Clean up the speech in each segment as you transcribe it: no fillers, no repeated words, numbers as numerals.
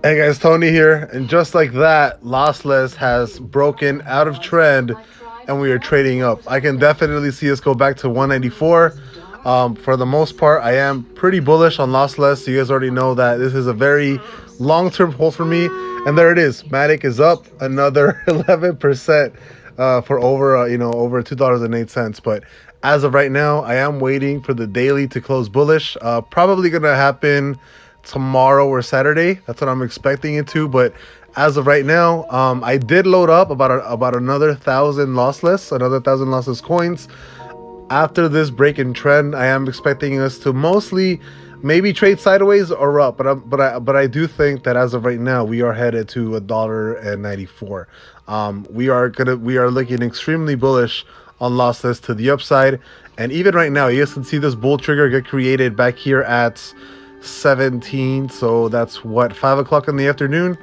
Hey guys, Tony here, and just like that, LossLess has broken out of trend, and we are trading up. I can definitely see us go back to 194. For the most part, I am pretty bullish on LossLess. You guys already know that this is a very long-term hold for me, and there it is. Matic is up another 11% for over $2.08. But as of right now, I am waiting for the daily to close bullish. Probably gonna happen tomorrow or Saturday. That's what I'm expecting it to. But as of right now, I did load up about another 1,000 lossless coins. After this break in trend, I am expecting us to mostly maybe trade sideways or up. But I do think that as of right now, we are headed to $1.94. We are looking extremely bullish on LossLess to the upside. And even right now, you guys can see this bull trigger get created back here at 17, so that's what, 5 o'clock in the afternoon.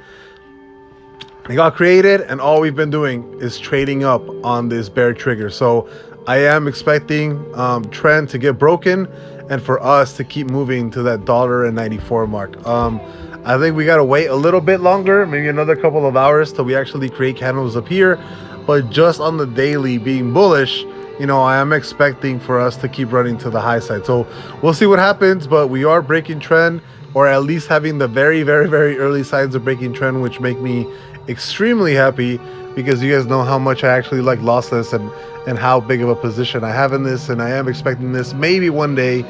It got created, and all we've been doing is trading up on this bear trigger. So I am expecting trend to get broken and for us to keep moving to that $1.94 mark. I think we gotta wait a little bit longer, maybe another couple of hours till we actually create candles up here. But just on the daily being bullish, I am expecting for us to keep running to the high side. So we'll see what happens, but we are breaking trend, or at least having the very, very, very early signs of breaking trend, which make me extremely happy, because you guys know how much I actually like LossLess and how big of a position I have in this. And I am expecting this maybe one day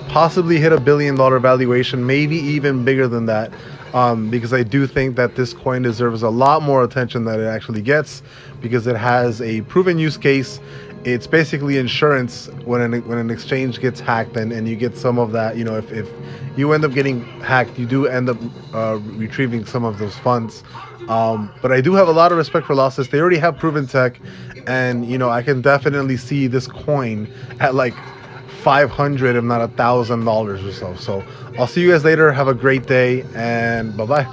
possibly hit $1 billion valuation, maybe even bigger than that, because I do think that this coin deserves a lot more attention than it actually gets, because it has a proven use case. It's basically insurance when an exchange gets hacked, and you get some of that. If you end up getting hacked, you do end up retrieving some of those funds. But I do have a lot of respect for LossLess. They already have proven tech, and I can definitely see this coin at like $500, if not $1,000 or so. So I'll see you guys later. Have a great day, and bye bye.